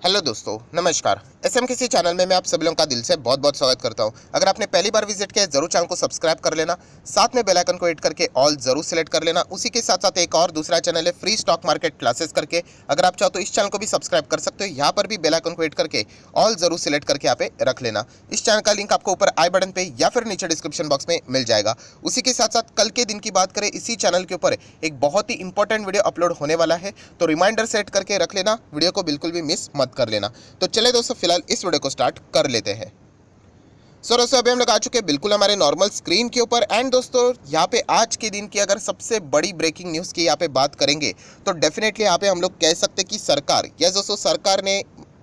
Hello दोस्तों, नमस्कार। SM किसी चैनल में मैं आप सभी लोगों का दिल से बहुत बहुत स्वागत करता हूं। अगर आपने पहली बार विजिट किया है जरूर चैनल को सब्सक्राइब कर लेना, साथ में बेल आइकन को हिट करके ऑल जरूर सेलेक्ट कर लेना। उसी के साथ साथ एक और दूसरा चैनल है फ्री स्टॉक मार्केट क्लासेस करके, अगर आप चाहो तो इस चैनल को भी सब्सक्राइब कर सकते हो। यहाँ पर भी बेल आइकन को हिट करके ऑल जरूर सेलेक्ट करके यहाँ पे रख लेना। इस चैनल का लिंक आपको ऊपर आई बटन पे या फिर नीचे डिस्क्रिप्शन बॉक्स में मिल जाएगा। उसी के साथ साथ कल के दिन की बात करें, इसी चैनल के ऊपर एक बहुत ही इंपॉर्टेंट वीडियो अपलोड होने वाला है, तो रिमाइंडर सेट करके रख लेना, वीडियो को बिल्कुल भी मिस मत कर लेना। तो चले दोस्तों, फिलहाल इस वीडियो को स्टार्ट कर लेते हैं। दोस्तों अभी हम लोग आ चुके हैं बिल्कुल हमारे नॉर्मल स्क्रीन के ऊपर। एंड दोस्तों यहाँ पे आज के दिन की अगर सबसे बड़ी ब्रेकिंग न्यूज़ की यहाँ पे बात करेंगे तो डेफिनेटली यहाँ पे हम लोग कह सकते हैं कि सरकार, यस दोस्तों, सरकार ने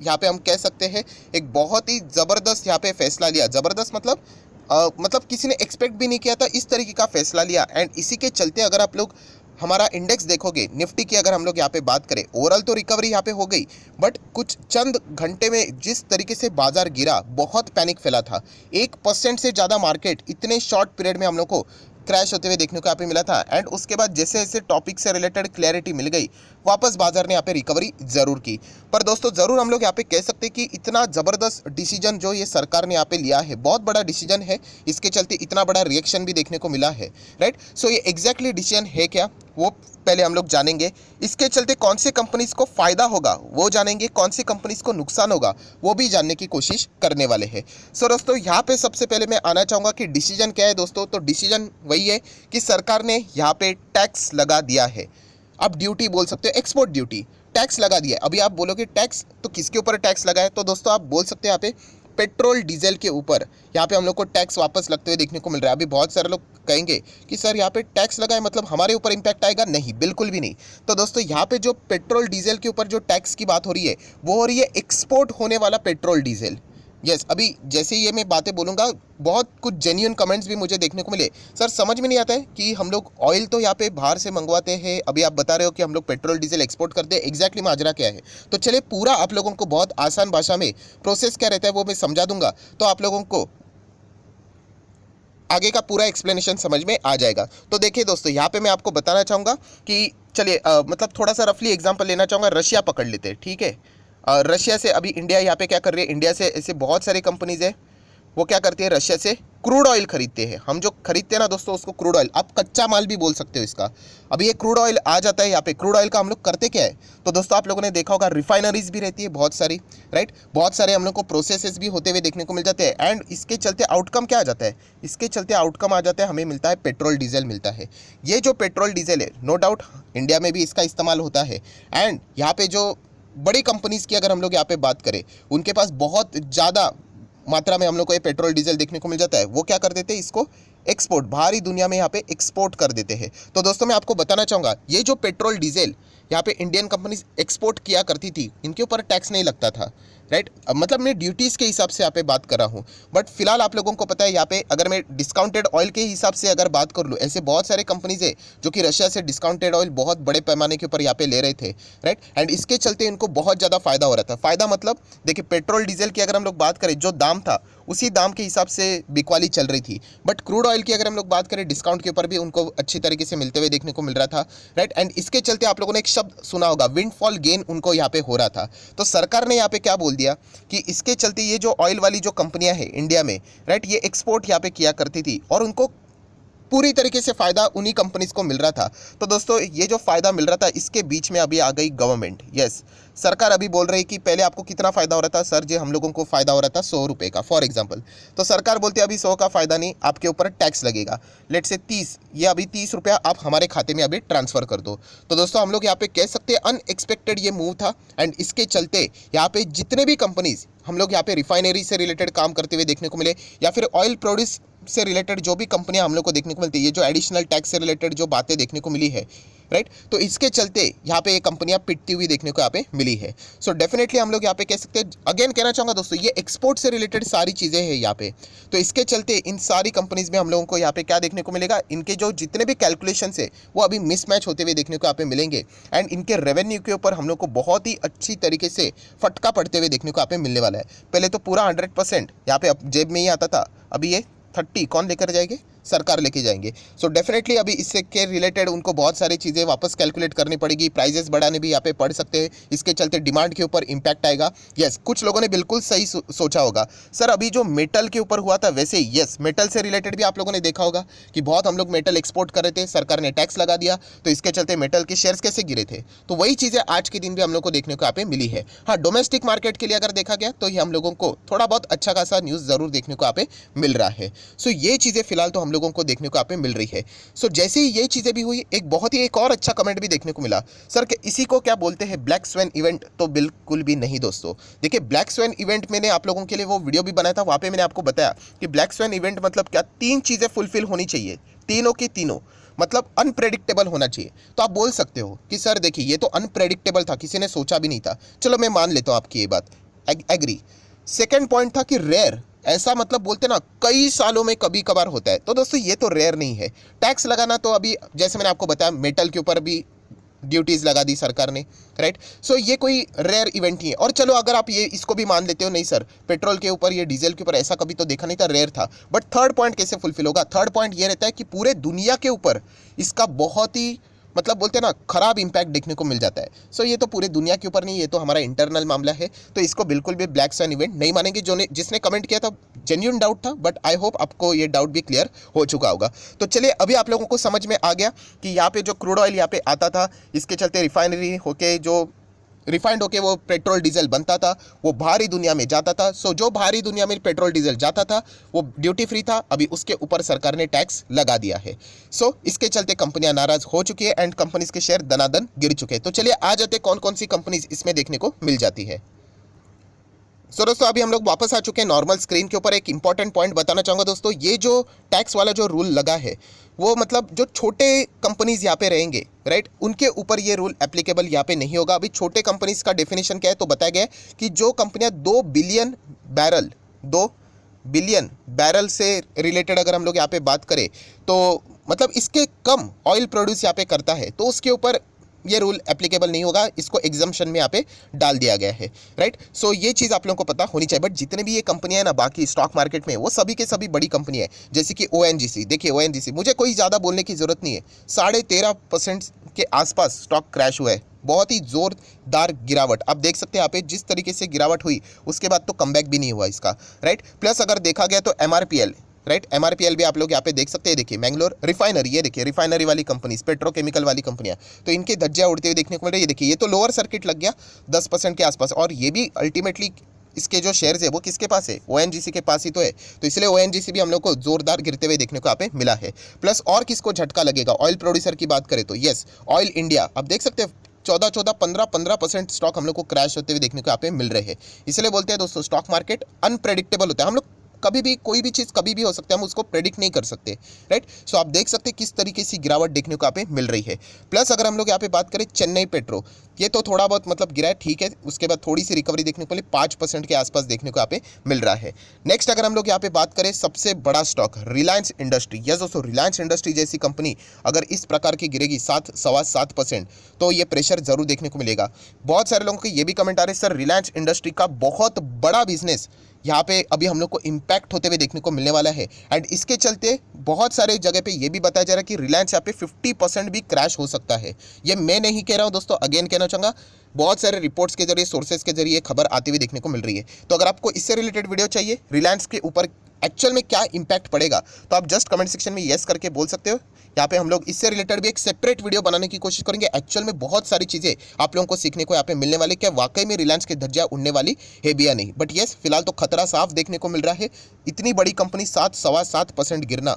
यहाँ पे हम कह सकते हैं एक बहुत ही ज़बरदस्त यहाँ पे फैसला लिया। ज़बरदस्त मतलब किसी ने एक्सपेक्ट भी नहीं किया था इस तरीके का फैसला लिया। एंड इसी के चलते अगर आप लोग हमारा इंडेक्स देखोगे, निफ्टी की अगर हम लोग यहाँ पे बात करें, ओवरऑल तो रिकवरी यहाँ पे हो गई, बट कुछ चंद घंटे में जिस तरीके से बाजार गिरा, बहुत पैनिक फैला था। 1% से ज़्यादा मार्केट इतने शॉर्ट पीरियड में हम लोग को क्रैश होते हुए देखने को यहाँ पे मिला था। एंड उसके बाद जैसे जैसे टॉपिक से रिलेटेड क्लैरिटी मिल गई, वापस बाजार ने यहाँ पे रिकवरी जरूर की। पर दोस्तों ज़रूर हम लोग यहाँ पे कह सकते हैं कि इतना ज़बरदस्त डिसीजन जो ये सरकार ने यहाँ पे लिया है, बहुत बड़ा डिसीजन है, इसके चलते इतना बड़ा रिएक्शन भी देखने को मिला है, राइट। सो ये एग्जैक्टली डिसीजन है क्या, वो पहले हम लोग जानेंगे। इसके चलते कौन सी कंपनीज को फ़ायदा होगा वो जानेंगे, कौन सी कंपनीज को नुकसान होगा वो भी जानने की कोशिश करने वाले हैं। सो दोस्तों यहाँ पे सबसे पहले मैं आना चाहूँगा कि डिसीजन क्या है दोस्तों। तो डिसीजन वही है कि सरकार ने यहाँ पे टैक्स लगा दिया है। आप ड्यूटी बोल सकते हो, एक्सपोर्ट ड्यूटी, टैक्स लगा दिया है। अभी आप बोलोगे टैक्स तो किसके ऊपर टैक्स लगा है, तो दोस्तों आप बोल सकते हैं यहाँ पे पेट्रोल डीजल के ऊपर यहाँ पे हम लोग को टैक्स वापस लगते हुए देखने को मिल रहा है। अभी बहुत सारे लोग कहेंगे कि सर यहाँ पे टैक्स लगा है मतलब हमारे ऊपर इंपैक्ट आएगा, नहीं, बिल्कुल भी नहीं। तो दोस्तों यहाँ पे जो पेट्रोल डीजल के ऊपर जो टैक्स की बात हो रही है वो हो रही है एक्सपोर्ट होने वाला पेट्रोल डीजल। यस, अभी जैसे ये मैं बातें बोलूँगा बहुत कुछ जेन्युइन कमेंट्स भी मुझे देखने को मिले, सर समझ में नहीं आता है कि हम लोग ऑयल तो यहाँ पे बाहर से मंगवाते हैं, अभी आप बता रहे हो कि हम लोग पेट्रोल डीजल एक्सपोर्ट करते हैं, एग्जैक्टली माजरा क्या है। तो चलिए पूरा आप लोगों को बहुत आसान भाषा में प्रोसेस क्या रहता है वो मैं समझा दूंगा, तो आप लोगों को आगे का पूरा एक्सप्लेनेशन समझ में आ जाएगा। तो देखिए दोस्तों यहाँ पे मैं आपको बताना चाहूँगा कि चलिए मतलब थोड़ा सा रफली एग्जांपल लेना चाहूँगा, रशिया पकड़ लेते हैं, ठीक है। रशिया से अभी इंडिया यहाँ पे क्या कर रही है, इंडिया से ऐसे बहुत सारी कंपनीज है, वो क्या करती है, रशिया से क्रूड ऑयल खरीदते हैं। हम जो खरीदते हैं ना दोस्तों उसको क्रूड ऑयल, आप कच्चा माल भी बोल सकते हो इसका। अभी ये क्रूड ऑयल आ जाता है यहाँ पे, क्रूड ऑयल का हम लोग करते क्या है, तो दोस्तों आप लोगों ने देखा होगा रिफाइनरीज भी रहती है बहुत सारी, राइट। बहुत सारे हम लोग को प्रोसेसेस भी होते हुए देखने को मिल जाते हैं। एंड इसके चलते आउटकम क्या आ जाता है, इसके चलते आउटकम आ जाता है, हमें मिलता है पेट्रोल डीजल मिलता है। ये जो पेट्रोल डीजल है नो डाउट इंडिया में भी इसका इस्तेमाल होता है। एंड यहाँ पे जो बड़ी कंपनीज की अगर हम लोग यहाँ पे बात करें, उनके पास बहुत ज़्यादा मात्रा में हम लोग को ये पेट्रोल डीजल देखने को मिल जाता है। वो क्या कर देते हैं, इसको एक्सपोर्ट, बाहरी दुनिया में यहाँ पे एक्सपोर्ट कर देते हैं। तो दोस्तों मैं आपको बताना चाहूँगा ये जो पेट्रोल डीजल यहाँ पे इंडियन कंपनीज एक्सपोर्ट किया करती थी, इनके ऊपर टैक्स नहीं लगता था, राइट। मतलब मैं ड्यूटीज़ के हिसाब से यहाँ पे बात कर रहा हूँ। बट फिलहाल आप लोगों को पता है यहाँ पे अगर मैं डिस्काउंटेड ऑयल के हिसाब से अगर बात कर लूँ, ऐसे बहुत सारे कंपनीज है जो कि रशिया से डिस्काउंटेड ऑयल बहुत बड़े पैमाने के ऊपर यहाँ पे ले रहे थे, राइट। एंड इसके चलते इनको बहुत ज़्यादा फायदा हो रहा था। फ़ायदा मतलब देखिए पेट्रोल डीजल की अगर हम लोग बात करें, जो दाम था उसी दाम के हिसाब से बिकवाली चल रही थी। बट क्रूड ऑयल की अगर हम लोग बात करें, डिस्काउंट के ऊपर भी उनको अच्छी तरीके से मिलते हुए देखने को मिल रहा था, राइट। एंड इसके चलते आप लोगों ने एक शब्द सुना होगा, विंडफॉल गेन उनको यहाँ पे हो रहा था। तो सरकार ने यहाँ पे क्या बोल दिया कि इसके चलते ये जो ऑयल वाली जो कंपनियां हैं इंडिया में, राइट, ये एक्सपोर्ट यहाँ पे किया करती थी और उनको पूरी तरीके से फ़ायदा उन्हीं कंपनीज को मिल रहा था। तो दोस्तों ये जो फ़ायदा मिल रहा था, इसके बीच में अभी आ गई गवर्नमेंट। यस, सरकार अभी बोल रही है कि पहले आपको कितना फ़ायदा हो रहा था, सर जी हम लोगों को फ़ायदा हो रहा था 100 रुपये का, फॉर एग्जांपल। तो सरकार बोलती है अभी 100 का फ़ायदा नहीं, आपके ऊपर टैक्स लगेगा, लेट से 30, ये अभी 30 रुपया आप हमारे खाते में अभी ट्रांसफ़र कर दो। तो दोस्तों हम लोग यहाँ पे कह सकते हैं अनएक्सपेक्टेड ये मूव था। एंड इसके चलते यहाँ पे जितने भी कंपनीज हम लोग यहाँ पे रिफाइनरी से रिलेटेड काम करते हुए देखने को मिले, या फिर ऑयल प्रोड्यूस से रिलेटेड जो भी कंपनियां हम लोग को देखने को मिलती है, ये जो एडिशनल टैक्स से रिलेटेड जो बातें देखने को मिली है, राइट, तो इसके चलते यहाँ पे ये कंपनियां पिटती हुई देखने को यहाँ पे मिली है। सो डेफिनेटली हम लोग यहाँ पे कह सकते हैं, अगेन कहना चाहूँगा दोस्तों, ये एक्सपोर्ट से रिलेटेड सारी चीज़ें हैं यहाँ पे। तो इसके चलते इन सारी कंपनीज में हम लोगों को यहाँ पे क्या देखने को मिलेगा, इनके जो जितने भी कैलकुलेशन है वो अभी मिसमैच होते हुए देखने को यहाँ पे मिलेंगे। एंड इनके रेवेन्यू के ऊपर हम लोग को बहुत ही अच्छी तरीके से फटका पड़ते हुए देखने को यहाँ पे मिलने वाला है। पहले तो पूरा 100% यहाँ पे जेब में ही आता था, अभी ये 30 कौन लेकर जाएंगे, सरकार लेके जाएंगे। सो डेफिनेटली अभी इससे के रिलेटेड उनको बहुत सारी चीज़ें वापस कैलकुलेट करनी पड़ेगी, प्राइजेस बढ़ाने भी यहाँ पे पड़ सकते हैं, इसके चलते डिमांड के ऊपर इम्पैक्ट आएगा। यस, कुछ लोगों ने बिल्कुल सही सोचा होगा सर अभी जो मेटल के ऊपर हुआ था वैसे ही, यस मेटल से रिलेटेड भी आप लोगों ने देखा होगा कि बहुत हम लोग मेटल एक्सपोर्ट कर रहे थे, सरकार ने टैक्स लगा दिया, तो इसके चलते मेटल के शेयर्स कैसे गिरे थे। तो वही चीज़ें आज के दिन भी हम लोग को देखने को यहाँ पे मिली है। हाँ, डोमेस्टिक मार्केट के लिए अगर देखा गया तो ये हम लोगों को थोड़ा बहुत अच्छा खासा न्यूज़ ज़रूर देखने को यहाँ पे मिल रहा है। सो ये चीज़ें फिलहाल तो हम लोगों को देखने को यहाँ पे मिल रही है। सो जैसे ही ये चीज़ें भी हुई, एक और अच्छा कमेंट भी देखने को मिला, सर इसी को क्या बोलते हैं ब्लैक स्वैन इवेंट? तो बिल्कुल भी नहीं दोस्तों। देखिए ब्लैक स्वैन इवेंट मैंने आप लोगों के लिए वो वीडियो भी बनाया था, वहाँ पे मैंने आपको बताया कि ब्लैक स्वैन इवेंट मतलब क्या, 3 चीज़ें फुलफिल होनी चाहिए, तीनों की तीनों मतलब अनप्रेडिक्टेबल होना चाहिए। तो आप बोल सकते हो कि सर देखिए ये तो अनप्रेडिक्टेबल था, किसी ने सोचा भी नहीं था, चलो मैं मान लेता हूँ आपकी ये बात, एग्री। सेकेंड पॉइंट था कि रेयर, ऐसा मतलब बोलते ना कई सालों में कभी कभार होता है। तो दोस्तों ये तो रेयर नहीं है। टैक्स लगाना तो अभी जैसे मैंने आपको बताया मेटल के ऊपर भी ड्यूटीज़ लगा दी सरकार ने, राइट। सो ये कोई रेयर इवेंट नहीं है। और चलो अगर आप ये इसको भी मान लेते हो नहीं सर पेट्रोल के ऊपर, ये डीजल के ऊपर ऐसा कभी तो देखा नहीं था, रेयर था, बट थर्ड पॉइंट कैसे फुलफिल होगा? थर्ड पॉइंट ये रहता है कि पूरे दुनिया के ऊपर इसका बहुत ही मतलब बोलते हैं ना खराब इंपैक्ट देखने को मिल जाता है। सो ये तो पूरे दुनिया के ऊपर नहीं, ये तो हमारा इंटरनल मामला है, तो इसको बिल्कुल भी ब्लैक स्वैन इवेंट नहीं मानेंगे। जिसने कमेंट किया था जेन्युइन डाउट था, बट आई होप आपको ये डाउट भी क्लियर हो चुका होगा। तो चलिए अभी आप लोगों को समझ में आ गया कि यहाँ पे जो क्रूड ऑयल यहाँ पे आता था, इसके चलते रिफाइनरी होके जो रिफाइंड होके वो पेट्रोल डीजल बनता था, वो बाहरी दुनिया में जाता था। सो जो बाहरी दुनिया में पेट्रोल डीजल जाता था वो ड्यूटी फ्री था, अभी उसके ऊपर सरकार ने टैक्स लगा दिया है। सो इसके चलते कंपनियां नाराज हो चुकी है एंड कंपनीज के शेयर दनादन गिर चुके हैं। तो चलिए आ जाते कौन कौन सी कंपनीज इसमें देखने को मिल जाती है। सो दोस्तों अभी हम लोग वापस आ चुके हैं नॉर्मल स्क्रीन के ऊपर। एक इंपॉर्टेंट पॉइंट बताना चाहूँगा दोस्तों, ये जो टैक्स वाला जो रूल लगा है वो मतलब जो छोटे कंपनीज यहाँ पे रहेंगे, राइट, उनके ऊपर ये रूल एप्लीकेबल यहाँ पे नहीं होगा। अभी छोटे कंपनीज का डेफिनेशन क्या है तो बताया गया है कि जो कंपनियाँ 2 बिलियन बैरल से रिलेटेड अगर हम लोग यहाँ पे बात करें तो मतलब इसके कम ऑयल प्रोड्यूस यहाँ पे करता है तो उसके ऊपर ये रूल एप्लीकेबल नहीं होगा, इसको एग्जम्पशन में यहाँ पे डाल दिया गया है, राइट। सो ये चीज़ आप लोगों को पता होनी चाहिए। बट जितने भी ये कंपनियां हैं ना बाकी स्टॉक मार्केट में, वो सभी के सभी बड़ी कंपनी है। जैसे कि ONGC, देखिए ONGC मुझे कोई ज़्यादा बोलने की ज़रूरत नहीं है, 13.5% के आसपास स्टॉक क्रैश हुआ है, बहुत ही ज़ोरदार गिरावट। आप देख सकते हैं यहाँ पे जिस तरीके से गिरावट हुई उसके बाद तो कमबैक भी नहीं हुआ इसका, राइट। प्लस अगर देखा गया तो MRPL, राइट, MRPL भी आप लोग यहाँ पे देख सकते हैं। देखिए मैंगलोर रिफाइनरी, ये देखिए रिफाइनरी वाली कंपनी, पेट्रोकेमिकल वाली कंपनियां, तो इनके धज्जियां उड़ते हुए देखने को मिल रही है। ये देखिए ये तो लोअर सर्किट लग गया 10% के आसपास, और ये भी अल्टीमेटली इसके जो शेयर्स है वो किसके पास है? ONGC के पास ही तो है। तो इसलिए ONGC भी हम लोग को जोरदार गिरते हुए देखने को यहाँ पे मिला है। प्लस और किसको झटका लगेगा? ऑयल प्रोड्यूसर की बात करें तो यस ऑयल इंडिया, आप देख सकते हैं 15% स्टॉक हम लोग को क्रैश होते हुए देखने को यहाँ पे मिल रहे हैं। इसलिए बोलते हैं दोस्तों स्टॉक मार्केट अनप्रेडिक्टेबल होता है। हम लोग कभी भी कोई भी चीज़ कभी भी हो सकता है, हम उसको प्रेडिक्ट नहीं कर सकते, राइट। सो आप देख सकते हैं किस तरीके से गिरावट देखने को यहाँ पे मिल रही है। प्लस अगर हम लोग यहाँ पे बात करें चेन्नई पेट्रो, ये तो थोड़ा बहुत मतलब गिरा है, ठीक है, उसके बाद थोड़ी सी रिकवरी देखने को मिली, 5% के आसपास देखने को यहाँ पे मिल रहा है। नेक्स्ट अगर हम लोग यहाँ पे बात करें सबसे बड़ा स्टॉक रिलायंस इंडस्ट्री, यस दोस्तों रिलायंस इंडस्ट्री जैसी कंपनी अगर इस प्रकार की गिरेगी 7-7.25% तो ये प्रेशर जरूर देखने को मिलेगा। बहुत सारे लोगों के ये भी कमेंट आ रहे हैं सर रिलायंस इंडस्ट्री का बहुत बड़ा बिजनेस यहाँ पे अभी हम लोग को इम्पैक्ट होते हुए देखने को मिलने वाला है, एंड इसके चलते बहुत सारे जगह पे ये भी बताया जा रहा है कि रिलायंस यहाँ पे 50% भी क्रैश हो सकता है। ये मैं नहीं कह रहा हूँ दोस्तों, अगेन कहना चाहूँगा बहुत सारे रिपोर्ट्स के जरिए, सोर्सेज के जरिए खबर आती हुई देखने को मिल रही है। तो अगर आपको इससे रिलेटेड वीडियो चाहिए रिलायंस के ऊपर एक्चुअल में क्या इंपैक्ट पड़ेगा तो आप जस्ट कमेंट सेक्शन में येस करके बोल सकते हो। यहाँ पे हम लोग इससे रिलेटेड भी एक सेपरेट वीडियो बनाने की कोशिश करेंगे। एक्चुअल में बहुत सारी चीज़ें आप लोगों को सीखने को यहाँ पे मिलने वाली, क्या वाकई में रिलायंस की धज्जियां उड़ने वाली है भी या नहीं। बट येस फिलहाल तो खतरा साफ देखने को मिल रहा है। इतनी बड़ी कंपनी 7-7.25% गिरना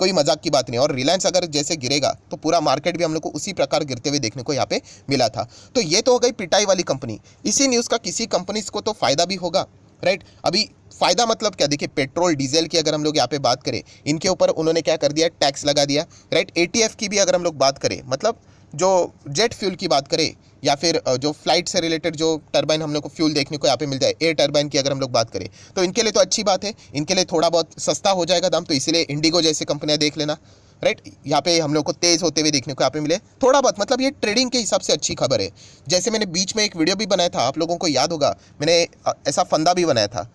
कोई मजाक की बात नहीं, और रिलायंस अगर जैसे गिरेगा तो पूरा मार्केट भी हम लोग को उसी प्रकार गिरते हुए देखने को यहाँ पे मिला था। तो ये तो हो गई पिटाई वाली कंपनी। इसी न्यूज़ का किसी कंपनीज को तो फायदा भी होगा, राइट। अभी फायदा मतलब क्या, देखिए पेट्रोल डीजल की अगर हम लोग यहाँ पे बात करें, इनके ऊपर उन्होंने क्या कर दिया, टैक्स लगा दिया, राइट। ATF की भी अगर हम लोग बात करें, मतलब जो जेट फ्यूल की बात करें या फिर जो फ्लाइट से रिलेटेड जो टरबाइन हम लोग को फ्यूल देखने को यहाँ पे मिल जाए, एयर टरबाइन की अगर हम लोग बात करें तो इनके लिए तो अच्छी बात है, इनके लिए थोड़ा बहुत सस्ता हो जाएगा दाम। तो इसीलिए इंडिगो जैसी कंपनियां देख लेना, राइट, यहाँ पे हम लोग को तेज होते हुए देखने को यहाँ पे मिले थोड़ा बहुत, मतलब ये ट्रेडिंग के हिसाब से अच्छी खबर है। जैसे मैंने बीच में एक वीडियो भी बनाया था, आप लोगों को याद होगा, मैंने ऐसा फंदा भी बनाया था,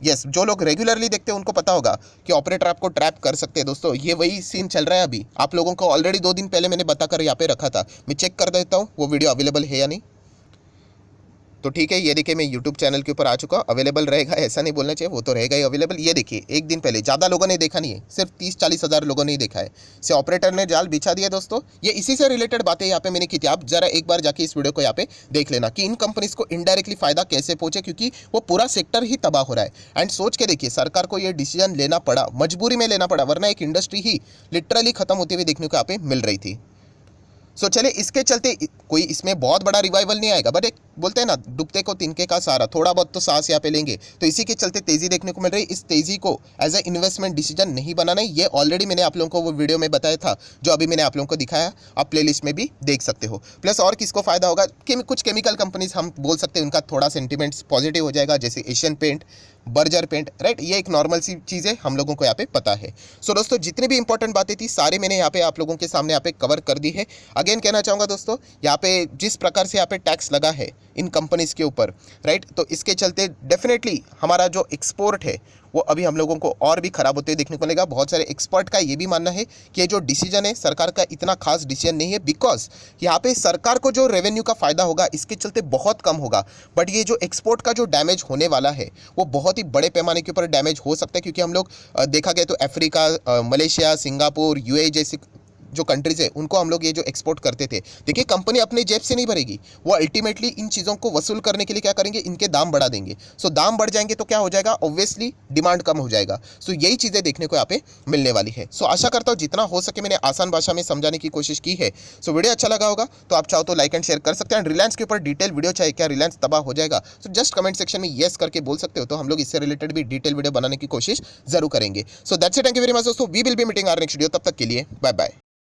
यस, जो लोग रेगुलरली देखते हैं उनको पता होगा कि ऑपरेटर आपको ट्रैप कर सकते हैं दोस्तों। ये वही सीन चल रहा है अभी, आप लोगों को ऑलरेडी 2 दिन पहले मैंने बताकर यहाँ पे रखा था। मैं चेक कर देता हूँ वो वीडियो अवेलेबल है या नहीं। तो ठीक है, ये देखिए मैं यूट्यूब चैनल के ऊपर आ चुका हूँ। अवेलेबल रहेगा ऐसा नहीं बोलना चाहिए, वो तो रहेगा ही अवेलेबल। ये देखिए 1 दिन पहले, ज़्यादा लोगों ने देखा नहीं है, सिर्फ 30-40 हज़ार लोगों ने ही देखा है। से ऑपरेटर ने जाल बिछा दिया दोस्तों। ये इसी से रिलेटेड बातें यहाँ पे मैंने की थी। आप जरा एक बार जाके इस वीडियो को यहाँ पे देख लेना कि इन कंपनीज को इनडायरेक्टली फायदा कैसे पहुंचे, क्योंकि वो पूरा सेक्टर ही तबाह हो रहा है। एंड सोच के देखिए, सरकार को ये डिसीजन लेना पड़ा, मजबूरी में लेना पड़ा, वरना एक इंडस्ट्री ही लिटरली खत्म होती हुई देखने को यहाँ पे मिल रही थी। सो चले, इसके चलते कोई इसमें बहुत बड़ा रिवाइवल नहीं आएगा, बट एक बोलते हैं ना, डूबते को तिनके का सहारा, थोड़ा बहुत तो सांस यहाँ पे लेंगे। तो इसी के चलते तेजी देखने को मिल रही है। इस तेजी को एज ए इन्वेस्टमेंट डिसीजन नहीं बनाना है। ये ऑलरेडी मैंने आप लोगों को वो वीडियो में बताया था, जो अभी मैंने आप लोगों को दिखाया, आप प्लेलिस्ट में भी देख सकते हो। प्लस और किसको फायदा होगा कि कुछ केमिकल कंपनीज हम बोल सकते हैं उनका थोड़ा सेंटिमेंट्स पॉजिटिव हो जाएगा, जैसे Asian paint, Berger paint, right. ये एक नॉर्मल सी चीज़ है, हम लोगों को यहाँ पे पता है। सो दोस्तों, जितनी भी इंपॉर्टेंट बातें थी सारे मैंने यहाँ पे आप लोगों के सामने यहाँ पे कवर कर दी है। अगेन कहना चाहूँगा दोस्तों, यहाँ पे जिस प्रकार से यहाँ पे टैक्स लगा है इन कंपनीज के ऊपर, राइट, तो इसके चलते डेफिनेटली हमारा जो एक्सपोर्ट है वो अभी हम लोगों को और भी खराब होते हुए देखने को मिलेगा। बहुत सारे एक्सपर्ट का ये भी मानना है कि ये जो डिसीजन है सरकार का इतना खास डिसीजन नहीं है, बिकॉज यहाँ पे सरकार को जो रेवेन्यू का फायदा होगा इसके चलते बहुत कम होगा, बट ये जो एक्सपोर्ट का जो डैमेज होने वाला है वो बहुत ही बड़े पैमाने के ऊपर डैमेज हो सकता है। क्योंकि हम लोग देखा गया तो अफ्रीका, मलेशिया, सिंगापुर, यूएई जैसे जो कंट्रीज है उनको हम लोग ये जो एक्सपोर्ट करते थे, देखिए कंपनी अपने जेब से नहीं भरेगी, वो अल्टीमेटली इन चीज़ों को वसूल करने के लिए क्या करेंगे, इनके दाम बढ़ा देंगे। सो दाम बढ़ जाएंगे तो क्या हो जाएगा, ऑब्वियसली डिमांड कम हो जाएगा। सो यही चीज़ें देखने को यहाँ पे मिलने वाली है। सो आशा करता हूँ जितना हो सके मैंने आसान भाषा में समझाने की कोशिश की है। सो वीडियो अच्छा लगा होगा तो आप चाहो तो लाइक एंड शेयर कर सकते हैं। एंड रिलायंस के ऊपर डिटेल वीडियो चाहिए क्या, रिलायंस तबाह हो जाएगा, सो जस्ट कमेंट सेक्शन में येस करके बोल सकते हो, तो हम लोग इससे रिलेटेड भी डिटेल वीडियो बनाने की कोशिश जरूर करेंगे। So that's it, thank you very much दोस्तों, we will be meeting our next video. तब तक के लिए बाय बाय।